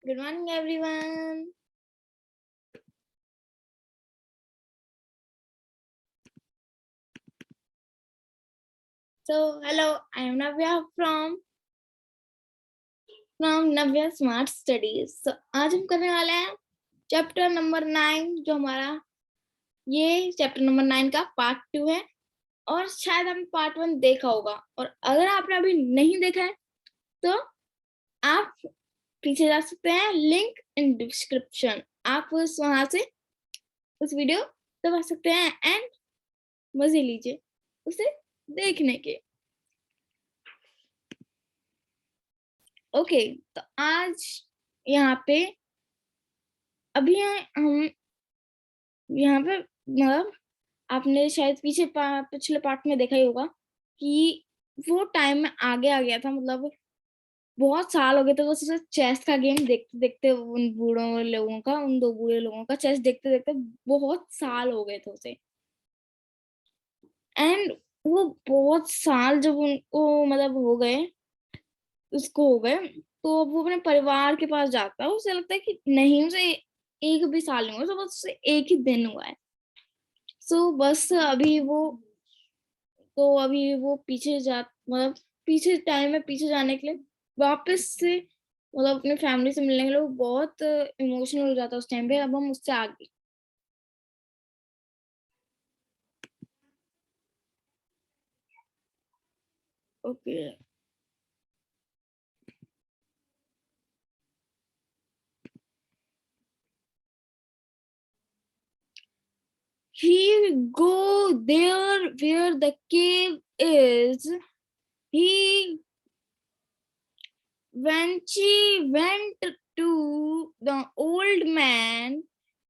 Good morning, everyone. So, hello, I am Navya from Navya Smart Studies. So, आज हम करने वाले हैं चैप्टर नंबर 9 जो हमारा ये चैप्टर नंबर 9 का पार्ट 2 है और शायद आपने पार्ट 1 देखा होगा और अगर आपने अभी नहीं देखा है तो आप पीछे जा सकते हैं, लिंक इन डिस्क्रिप्शन। आप वहां से उस वीडियो दबा सकते हैं एंड मजे लीजिए उसे देखने के। ओके, तो आज यहाँ पे अभी हम यहाँ पे मतलब आपने शायद पिछले पार्ट में देखा ही होगा कि वो टाइम में आगे आ गया था। मतलब बहुत साल हो गए थे वो सिर्फ चेस का गेम देखते देखते, उन दो बूढ़े लोगों का चेस देखते देखते बहुत साल हो गए थे उसे। एंड वो बहुत साल जब उनको मतलब हो गए, उसको हो गए, तो अब वो अपने परिवार के पास जाता है। उसे लगता है कि नहीं, उसे एक भी साल नहीं हुआ, तो बस उसे एक ही दिन हुआ है। सो बस अभी वो पीछे जा मतलब पीछे टाइम में पीछे जाने के लिए वापस से मतलब अपने फैमिली से मिलने के लिए वो बहुत इमोशनल हो जाता है उस टाइम पे। अब हम उससे आगे okay. He go there where the cave is. He When she went to the old man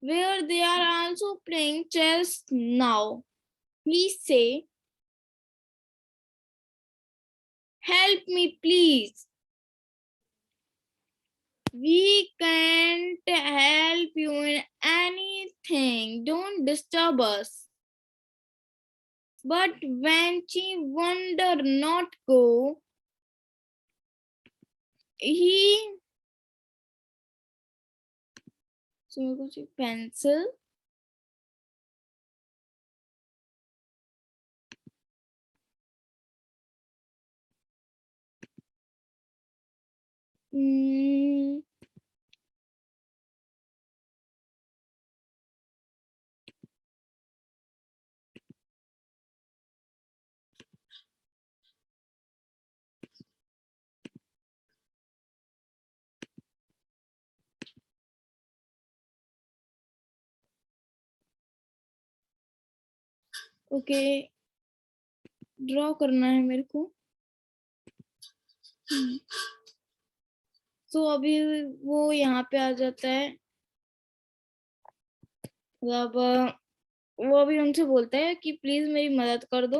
where they are also playing chess now, he say, "Help me, please. We can't help you in anything. Don't disturb us." But when she wonder not go, he so मेरे को चाहिए pencil. Okay, draw करना है मेरे को। तो अभी वो यहाँ पे आ जाता है। मतलब वो अभी उनसे बोलता है कि प्लीज मेरी मदद कर दो,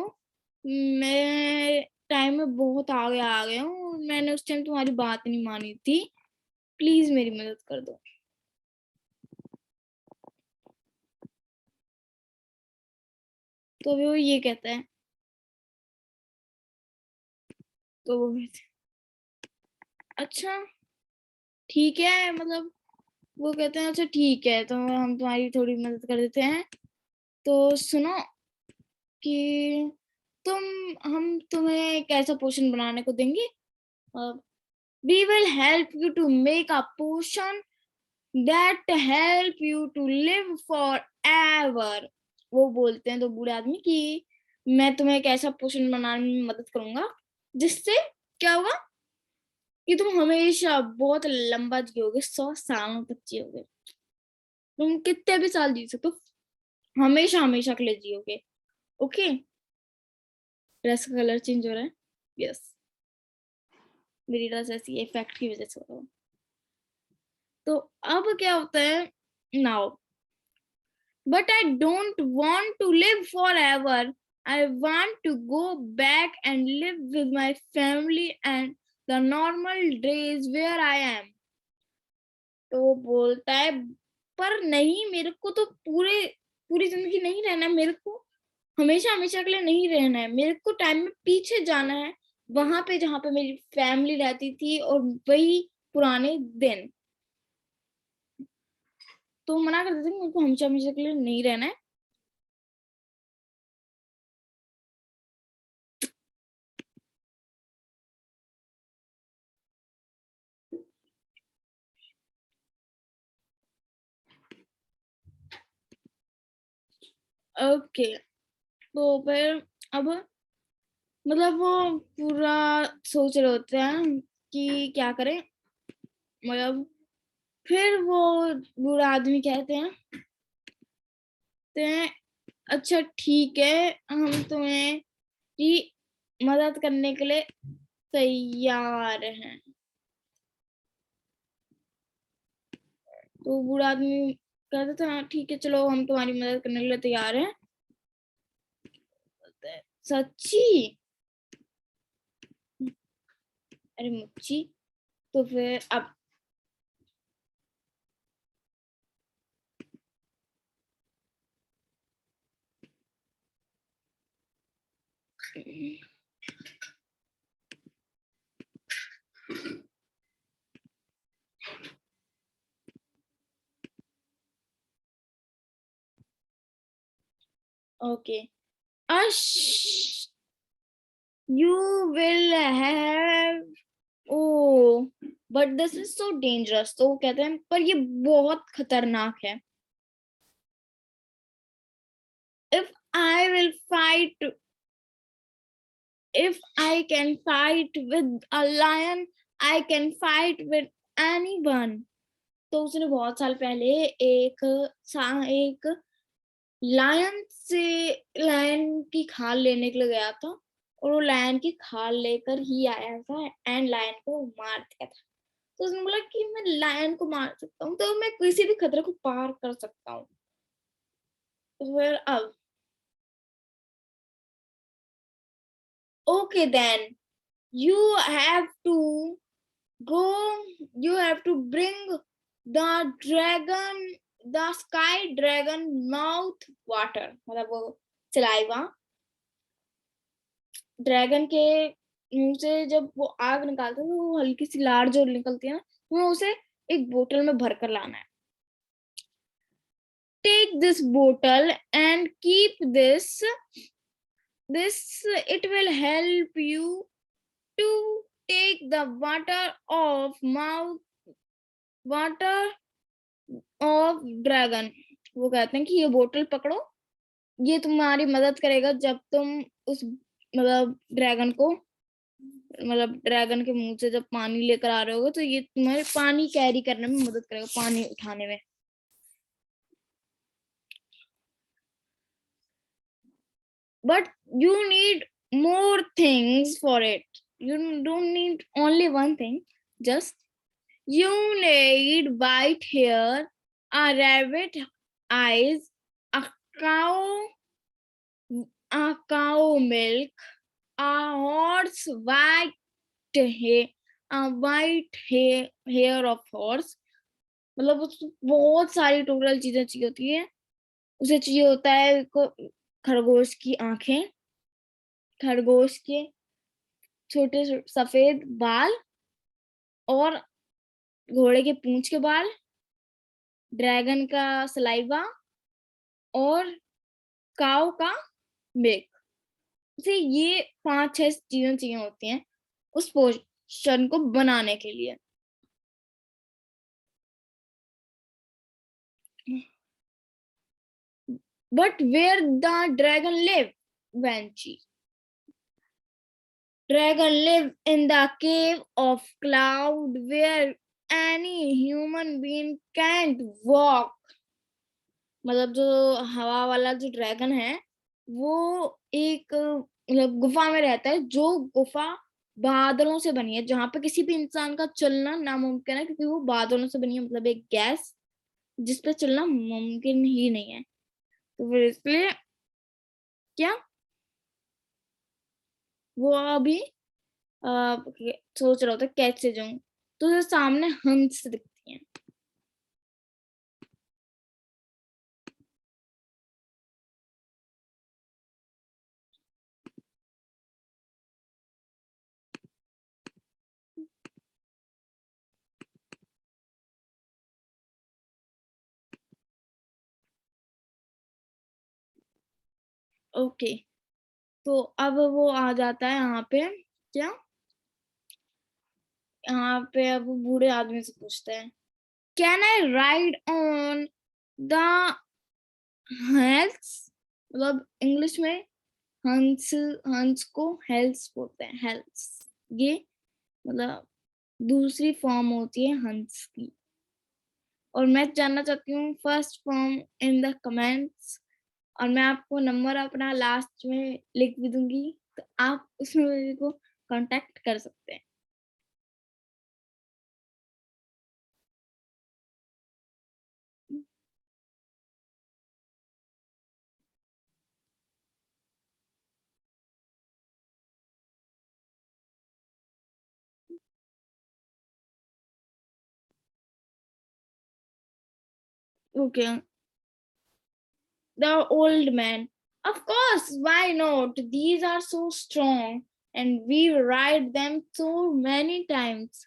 मैं टाइम में बहुत आगे आ गया हूँ, मैंने उस टाइम तुम्हारी बात नहीं मानी थी, प्लीज मेरी मदद कर दो। तो अभी वो ये कहता है, तो वो कहते हैं, अच्छा ठीक है, मतलब वो कहते हैं अच्छा ठीक है, तो हम तुम्हारी थोड़ी मदद कर देते हैं। तो सुनो कि हम तुम्हें एक ऐसा पोशन बनाने को देंगे, we will help you to make a potion that help you to live forever. वो बोलते हैं तो बूढ़े आदमी कि मैं तुम्हें एक ऐसा पोशन बनाने में मदद करूंगा जिससे क्या होगा कि तुम हमेशा बहुत लंबा जियोगे, 100 सालों तक जियोगे। तुम कितने भी साल जी सकते हो, हमेशा हमेशा के लिए जियोगे। ओके, ड्रेस का कलर चेंज हो रहा है। यस, मेरी ड्रेस ऐसी इफेक्ट की वजह से हो रहा है। तो अब क्या होता है now, but I don't want to live forever. I want to go back and live with my family and the normal days where I am. तो वो बोलता है पर नहीं, मेरे को तो पूरी जिंदगी नहीं रहना है, मेरे को हमेशा हमेशा के लिए नहीं रहना है, मेरे को टाइम में पीछे जाना है, वहां पे जहाँ पे मेरी फैमिली रहती थी और वही पुराने दिन। तो मना कर देते कि मेरे को हमेशा हमेशा के लिए नहीं रहना है। ओके, तो फिर अब मतलब वो पूरा सोच रहे होते हैं कि क्या करें। मतलब फिर वो बूढ़ा आदमी कहते हैं अच्छा ठीक है, हम तुम्हें की मदद करने के लिए तैयार हैं। तो बूढ़ा आदमी कहते थे हाँ ठीक है, चलो हम तुम्हारी मदद करने के लिए तैयार हैं। सच्ची? अरे मुच्ची, तो फिर अब okay, ash you will have, oh but this is so dangerous. तो वो कहते हैं पर ये बहुत खतरनाक है। If I will fight, if I can fight with a lion, I can fight with anyone। तो उसने बहुत साल पहले एक लायन से लायन की खाल लेने के लिए गया था, और वो लायन की खाल लेकर ही आया था एंड लायन को मार दिया था। तो उसने बोला कि मैं लायन को मार सकता हूँ, तो मैं किसी भी खतरे को पार कर सकता हूँ। तो फिर अब okay then, you have to go, you have to bring the dragon, the sky dragon mouth water, मतलब वो सलाइवा ड्रैगन के मुंह से जब वो आग निकालता है, तो वो हल्की सी लार जो निकलती है ना, तो उसे एक बोतल में भर कर लाना है। टेक दिस बोतल and keep this it will help you to take the water of dragon. वो कहते हैं कि ये बोतल पकड़ो, ये तुम्हारी मदद करेगा जब तुम उस मतलब ड्रैगन को मतलब ड्रैगन के मुंह से जब पानी लेकर आ रहे होगे, तो ये तुम्हारे पानी कैरी करने में मदद करेगा, पानी उठाने में। But you need more things for it, you don't need only one thing, just you need white hair, a rabbit eyes, a cow milk, a horse hair hair of horse। मतलब उसको बहुत सारी टोटल चीजें चाहिए होती है। उसे चाहिए होता है खरगोश की आंखें, खरगोश के छोटे सफेद बाल, और घोड़े के पूंछ के बाल, ड्रैगन का सलाइवा, और काऊ का मिल्क। उसे ये 5-6 चीजें चाहिए होती हैं उस पोर्शन को बनाने के लिए। But where the dragon live, Vanchi? Dragon live in the cave of cloud where any human being can't walk। मतलब जो हवा वाला जो ड्रैगन है, वो एक मतलब गुफा में रहता है, जो गुफा बादलों से बनी है, जहां पे किसी भी इंसान का चलना नामुमकिन है, क्योंकि वो बादलों से बनी है, मतलब एक गैस जिस पे चलना मुमकिन ही नहीं है। तो फिर इसलिए क्या वो अभी सोच रहा होता कैसे जाऊं, तो उसे सामने हंस दिखती है। ओके, तो अब वो आ जाता है यहाँ पे, क्या यहाँ पे अब बूढ़े आदमी से पूछता है, can I ride on the hells, मतलब इंग्लिश में हंस, हंस को हेल्स बोलते हैं, हेल्स, ये मतलब दूसरी फॉर्म होती है हंस की। और मैं जानना चाहती हूँ first form in the comments, और मैं आपको नंबर अपना लास्ट में लिख भी दूंगी, तो आप उसमें मेरे को कांटेक्ट कर सकते हैं। Okay, the old man, of course, why not, these are so strong and we ride them so many times।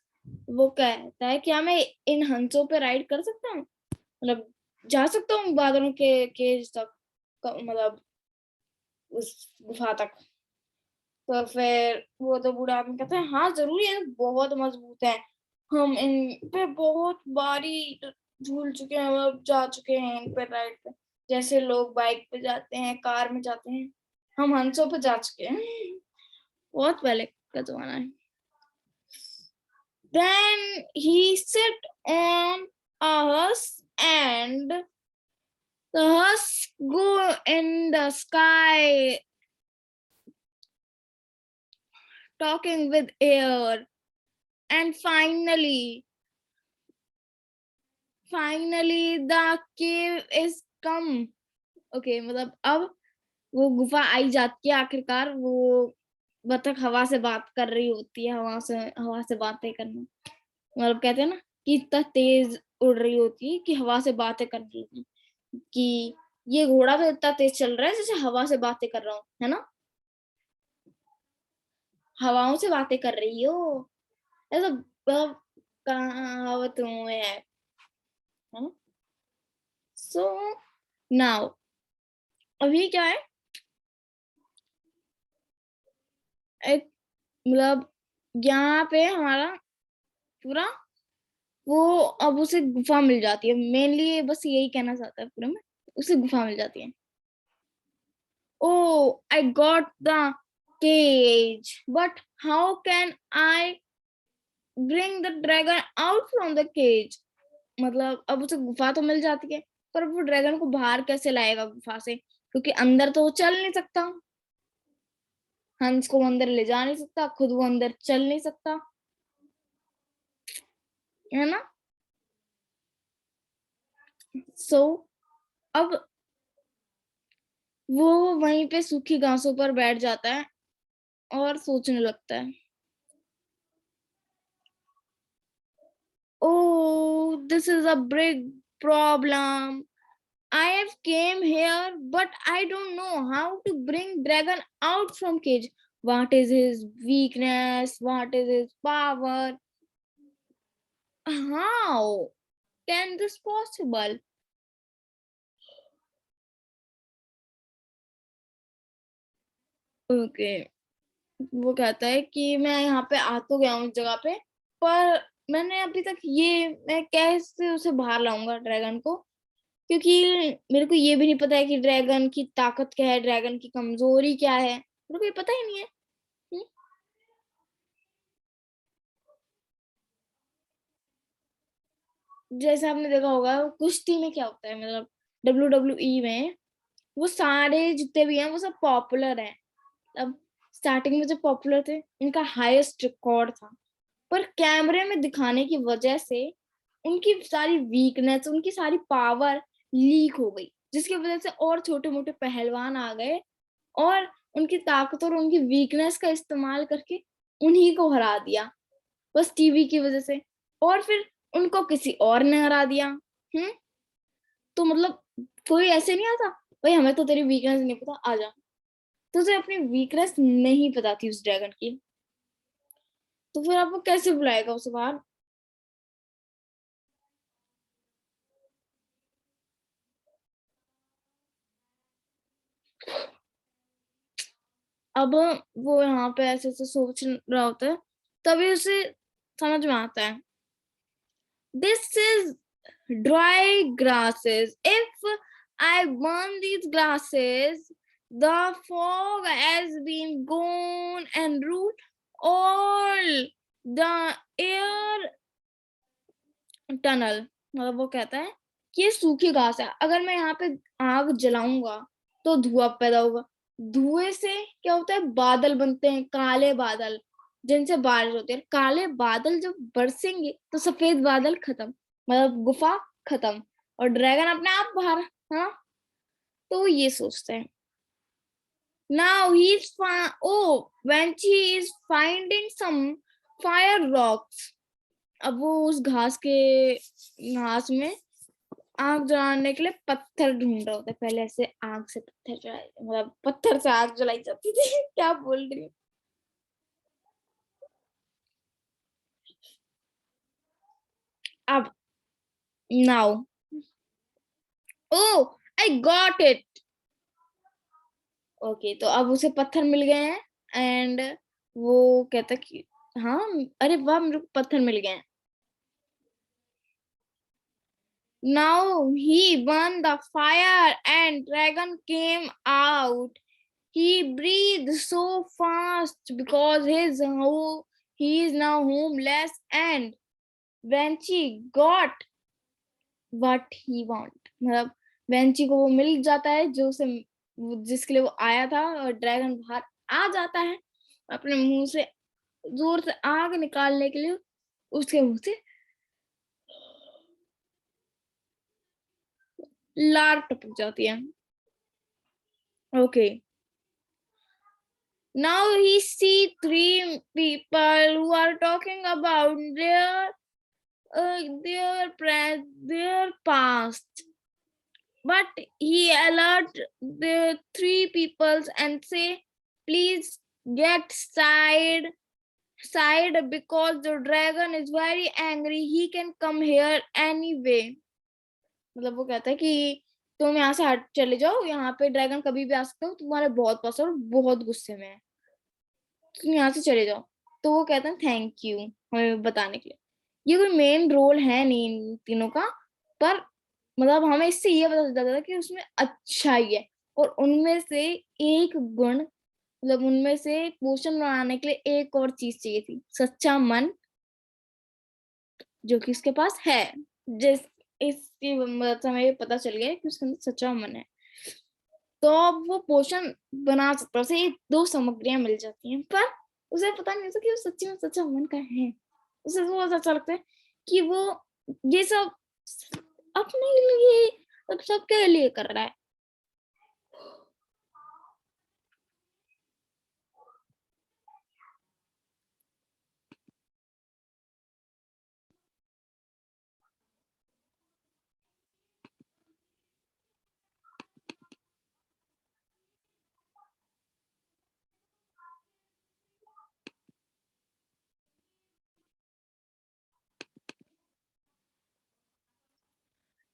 वो कहता है क्या मैं इन हंसों पे राइड कर सकता हूँ, मतलब जा सकता हूँ बादलों के केज तक, मतलब उस गुफा तक। तो फिर वो तो बूढ़ा आदमी कहता है हाँ जरूर, ये बहुत मजबूत है, हम इन पे बहुत बारी झूल चुके हैं, मतलब जा चुके हैं इन पे राइड पे, जैसे लोग बाइक पे जाते हैं, कार में जाते हैं, हम हंसों पे जा चुके हैं, बहुत पहले का जमाना है। Then he sit on a horse and the horse go in the sky talking with air, and finally the cave is come। Okay, मतलब अब वो गुफा आई जाती है आखिरकार, वो बतख हवा से बात कर रही होती है, हवा से बातें करना, मतलब कहते हैं ना कि इतना तेज उड़ रही होती है कि हवा से बातें कर रही होती है, कि ये घोड़ा तो इतना तेज चल रहा है जैसे हवा से बातें कर रहा हूँ, है ना, हवाओं से बातें कर रही हो, ऐसा मतलब कहावतों में है ना। सो नाउ अभी क्या है, एक मतलब यहाँ पे हमारा पूरा वो, अब उसे गुफा मिल जाती है, मेनली बस यही कहना चाहता है पूरे में, उसे गुफा मिल जाती है। Oh, I got the cage, but how can I bring the dragon out from the cage? मतलब अब उसे गुफा तो मिल जाती है, पर वो ड्रैगन को बाहर कैसे लाएगा गुफा से, क्योंकि अंदर तो वो चल नहीं सकता, हंस को वो अंदर ले जा नहीं सकता, खुद वो अंदर चल नहीं सकता, है ना। सो अब वो वहीं पे सूखी घासों पर बैठ जाता है और सोचने लगता है, oh, this is a big problem. I have came here, but I don't know how to bring dragon out from cage. What is his weakness? What is his power? How can this possible? Okay, वो कहता है कि मैं यहाँ पे आ तो गया हूँ इस जगह पे, पर मैंने अभी तक ये मैं कैसे उसे बाहर लाऊंगा ड्रैगन को, क्योंकि मेरे को ये भी नहीं पता है कि ड्रैगन की ताकत क्या है, ड्रैगन की कमजोरी क्या है, मेरे को ये पता ही नहीं है। हम्म? जैसे आपने देखा होगा कुश्ती में क्या होता है, मतलब WWE में वो सारे जितने भी हैं वो सब पॉपुलर हैं। अब स्टार्टिंग में जो पॉपुलर थे उनका हाईएस्ट रिकॉर्ड था, पर कैमरे में दिखाने की वजह से उनकी सारी वीकनेस, उनकी सारी पावर लीक हो गई, जिसकी वजह से और छोटे मोटे पहलवान आ गए और उनकी ताकत और उनकी वीकनेस का इस्तेमाल करके उन्हीं को हरा दिया, बस टीवी की वजह से, और फिर उनको किसी और ने हरा दिया। हम्म, तो मतलब कोई ऐसे नहीं आता, भाई हमें तो तेरी वीकनेस नहीं पता, आ जा, तुझे अपनी वीकनेस नहीं पता थी उस ड्रैगन की, तो फिर आपको कैसे बुलाएगा उसे बाहर। अब वो यहाँ पे ऐसे ऐसे सोच रहा होता है, तभी उसे समझ में आता है, this is dry grasses, if I burn these glasses, the fog has been gone and root all the air tunnel. मतलब वो कहता है कि ये सूखी घास है, अगर मैं यहाँ पे आग जलाऊंगा तो धुआं पैदा होगा, धुएं से क्या होता है, बादल बनते हैं, काले बादल, जिनसे बारिश होती है। काले बादल जब बरसेंगे तो सफेद बादल खत्म, मतलब गुफा खत्म, और ड्रैगन अपने आप बाहर। हाँ, तो वो ये सोचते हैं। Now when he is finding some fire rocks, अब वो उस घास में आग जलाने के लिए पत्थर ढूंढ रहा होता है। पहले ऐसे आग से पत्थर जलाए, मतलब पत्थर से आग जलाई जाती थी। क्या बोल रही हूँ। अब now, oh I got it. Okay, तो अब उसे पत्थर मिल गए हैं, एंड वो कहता कि हाँ, अरे वाह, मेरे को पत्थर मिल गए हैं। Now he burned the fire and dragon came out. He breathed so fast because he is now homeless, and Vanchi got what he want. मतलब वेंची को वो मिल जाता है जो उसे, जिसके लिए वो आया था, और ड्रैगन बाहर आ जाता है अपने मुंह से जोर से आग निकालने के लिए। उसके मुंह से लार टपक जाती है। Okay, now he see three people who are talking about their past, but he alert the three peoples and say, please get side because the dragon is very angry, he can come here anyway. मतलब वो कहता है कि तुम यहाँ से हट चले जाओ, यहाँ पे ड्रैगन कभी भी आ सकता हो, तुम्हारे बहुत पास और बहुत गुस्से में है, तुम यहाँ से चले जाओ। तो वो कहते हैं थैंक यू हमें बताने के लिए। ये कोई मेन रोल है नहीं इन तीनों का, पर मतलब हमें इससे ये पता चलता था कि उसमें अच्छाई है, और उनमें से एक गुण, मतलब उनमें से पोषण बनाने के लिए एक और चीज चाहिए थी, सच्चा मन, जो कि उसके पास है। जिस इसकी मदद से हमें ये पता चल गया कि उसके अंदर सच्चा मन है, तो अब वो पोषण बना सकता है, उसे ये दो सामग्रियां मिल जाती हैं, पर उसे पता नहीं होता कि वो सच्ची में सच्चा मन का है। उसे बहुत अच्छा लगता है कि वो ये सब अपने लिए, अब सबके लिए कर रहा है।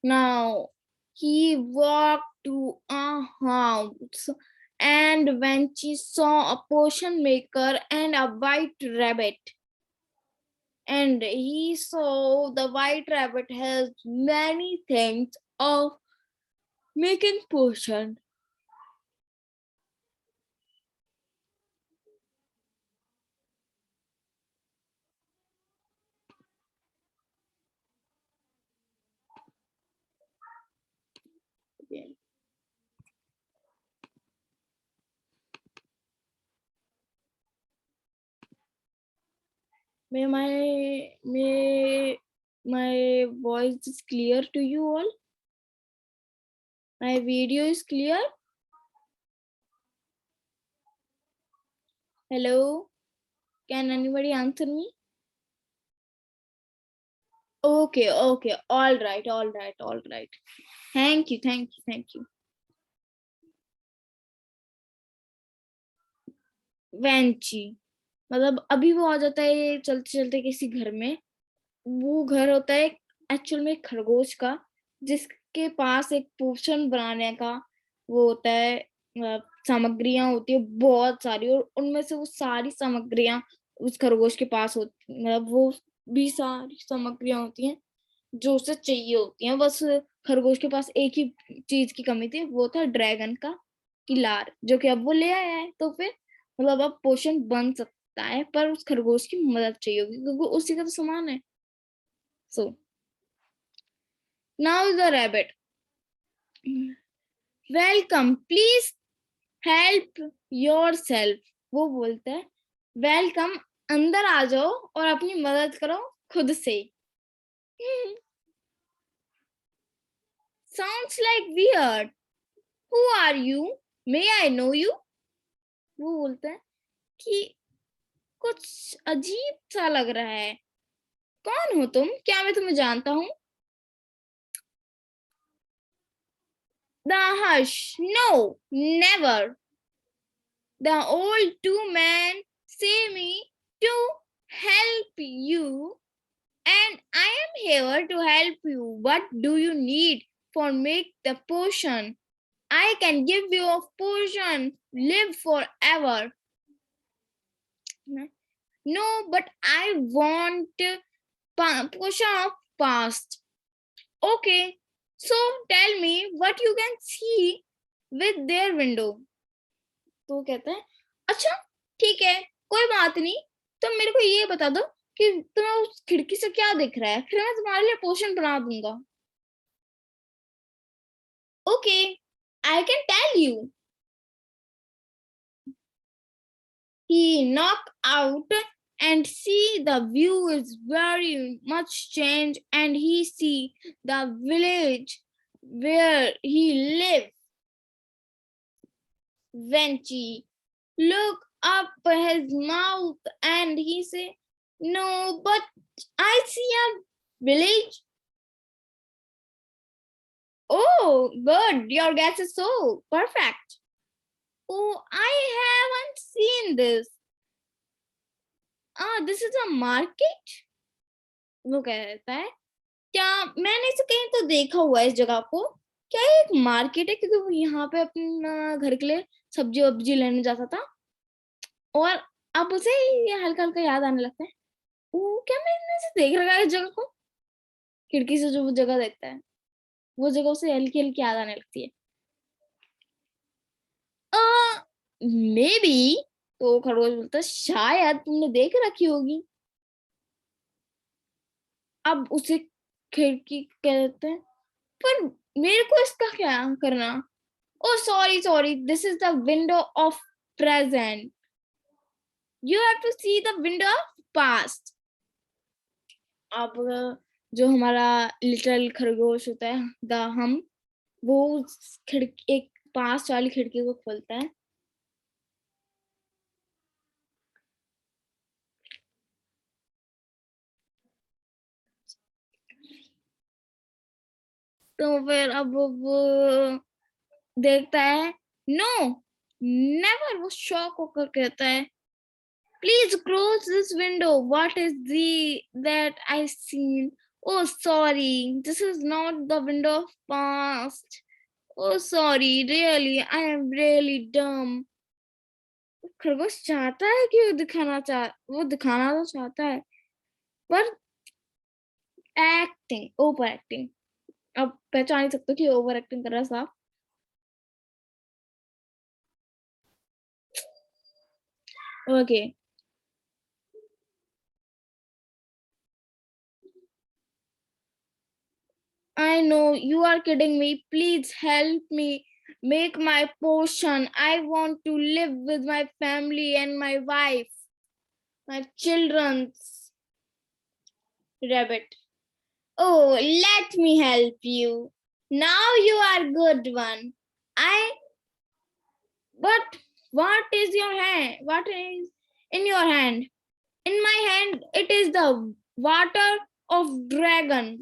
Now he walked to a house, and when she saw a potion maker and a white rabbit, and he saw the white rabbit has many things of making potion. May my voice is clear to you all? My video is clear? Hello? Can anybody answer me? Okay, all right. Thank you. वेंची, मतलब अभी वो आ जाता है चलते चलते किसी घर में। वो घर होता है एक्चुअल में खरगोश का, जिसके पास एक पोषण बनाने का वो होता है, सामग्रियां होती है बहुत सारी, और उनमें से वो सारी सामग्रियां उस खरगोश के पास होती, मतलब वो भी सारी सामग्रियां होती हैं जो उसे चाहिए होती हैं। बस खरगोश के पास एक ही चीज की कमी थी, वो था ड्रैगन का की लार, जो कि अब वो ले आया है। तो फिर मतलब अब पोषण बन सकता है, पर उस खरगोश की मदद चाहिए होगी क्योंकि उसी का तो सामान है। So now the rabbit, welcome please help your self. वो बोलता है वेलकम, अंदर आ जाओ और अपनी मदद करो खुद से। Sounds like weird, who are you, may I know you. वो बोलता है कि कुछ अजीब सा लग रहा है, कौन हो तुम, क्या मैं तुम्हें जानता हूँ? The hush, no, never. The old two men say me to help you, and I am here to help you. What do you need for make the potion? I can give you a potion, live forever. No, but I want potion of past. Okay, so tell me what you can see with their window. तो वो कहता है अच्छा ठीक है, कोई बात नहीं, तुम मेरे को ये बता दो कि तुम्हें उस खिड़की से क्या दिख रहा है, फिर मैं तुम्हारे लिए पोशन बना दूंगा। Okay, I can tell you. He knock out and see the view is very much changed, and he see the village where he live. Venchi look up his mouth and he say, no, but I see a village. Oh, good, your guess is so perfect. Oh, I haven't seen this. This is a market. वो कहता है क्या मैंने इसे कहीं तो देखा हुआ है इस जगह को, क्या ये एक मार्केट है? क्योंकि वो यहाँ पे अपना घर के लिए सब्जी वब्जी लेने जाता था, और अब उसे ये हल्का हल्का याद आने लगता है, वो क्या मैंने इसे देख रखा है इस जगह को। खिड़की से जो वो जगह देखता है, वो जगह उसे हल्की हल्की याद आने लगती है। मे बी, तो खरगोश बोलता है शायद तुमने देख रखी होगी। अब उसे खिड़की कहते हैं पर मेरे को इसका क्या करना? Oh, sorry. This is the window of present. You have to see the window of past. अब जो हमारा लिटिल खरगोश होता है द हम, वो खिड़की एक पास वाली खिड़की को खोलता है। तो फिर अब वो देखता है, नो नेवर, वो शॉक होकर कहता है please close this window, what is the that I seen? Oh, sorry, this is not the window of past. Oh, sorry, really, I am really dumb. खरगोश चाहता है कि वो दिखाना तो चाहता है, पर एक्टिंग, ओवर एक्टिंग, अब पहचान नहीं सकते कि ओवर एक्टिंग कर रहा है साहब। Okay, I know you are kidding me. Please help me make my potion. I want to live with my family and my wife, my children's. Rabbit. Oh, let me help you. Now you are good one. But what is your hand? What is in your hand? In my hand, it is the water of dragon.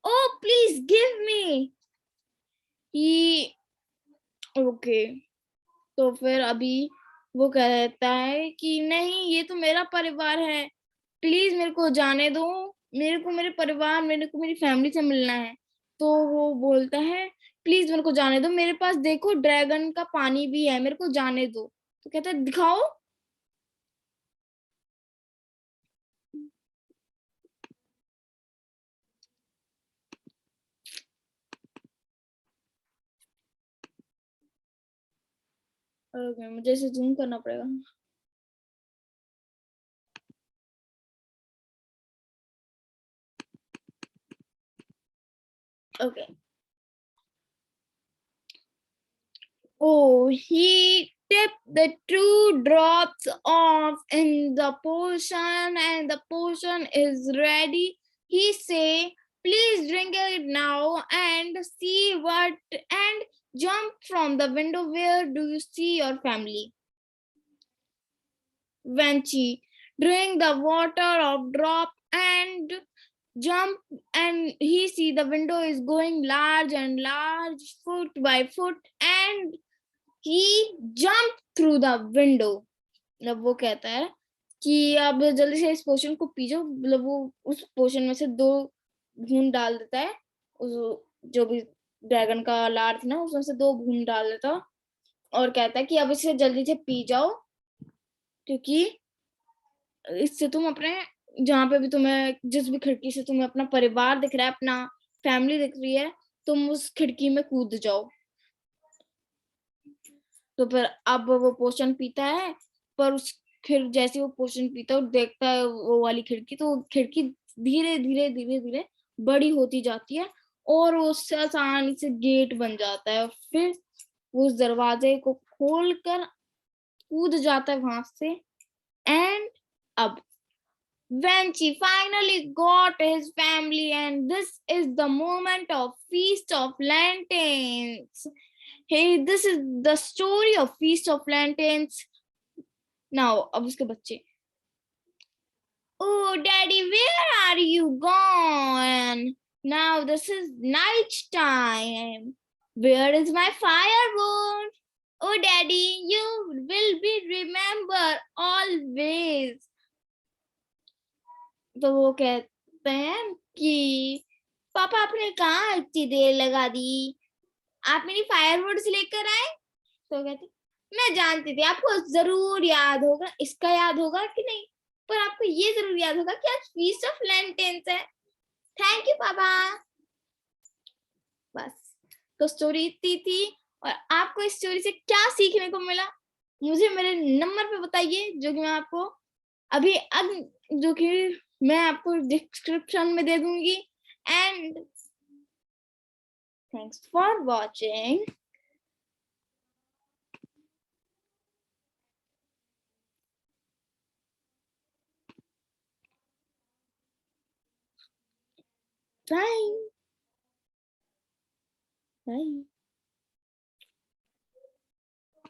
Oh, please give me. He, okay. तो फिर अभी वो कहता है कि नहीं, ये तो मेरा परिवार है, प्लीज मेरे को जाने दो, मेरे को मेरे परिवार, मेरे को मेरी फैमिली से मिलना है। तो वो बोलता है प्लीज मेरे को जाने दो, मेरे पास देखो ड्रैगन का पानी भी है, मेरे को जाने दो। तो कहता है दिखाओ। ओके, मुझे इसे जूम करना पड़ेगा। Okay. Oh, he tipped the two drops off in the potion and the potion is ready. He say, please drink it now and see what and jump from the window. Where do you see your family? Vanchi drink the water of drop and jump, and he see the window is going large and large foot by foot, and he jumped through the window. मतलब वो कहता है कि अब जल्दी से इस पोशन को पी जाओ। मतलब वो उस पोशन में से 2 बूंद डाल देता है, उस जो भी ड्रैगन का लार थी ना उसमें से 2 बूंद डाल देता और कहता है कि अब इसे जल्दी से पी जाओ, क्योंकि इससे तुम अपने जहाँ पे भी तुम्हें जिस भी खिड़की से तुम्हें अपना परिवार दिख रहा है, अपना फैमिली दिख रही है, तुम उस खिड़की में कूद जाओ। तो फिर अब वो पोशन पीता है, पर उस फिर जैसे वो पोशन पीता है और देखता है वो वाली खिड़की, तो खिड़की धीरे धीरे धीरे धीरे बड़ी होती जाती है और उससे आसानी से गेट बन जाता है। फिर वो उस दरवाजे को खोलकर कूद जाता है वहां से। एंड अब Vanchi finally got his family, and this is the moment of Feast of Lanterns. Hey, this is the story of Feast of Lanterns. Now, अब उसके बच्चे, oh daddy, where are you gone? Now this is night time. Where is my firewood? Oh daddy, you will be remember always. तो वो कहते हैं कि पापा आपने कहाँ इतनी देर लगा दी, आप मेरी फायरवुड्स लेकर आए। तो कहते मैं जानती थी आपको जरूर याद होगा, इसका याद होगा कि नहीं, पर आपको ये जरूर याद होगा कि आज फीस्ट ऑफ लैंटेन्स है। थैंक यू पापा। बस, तो स्टोरी इतनी थी। और आपको इस स्टोरी से क्या सीखने को मिला मुझे मेरे नंबर पे बताइए, जो कि मैं आपको अभी जो कि मैं आपको डिस्क्रिप्शन में दे दूंगी। And thanks for watching. Bye bye.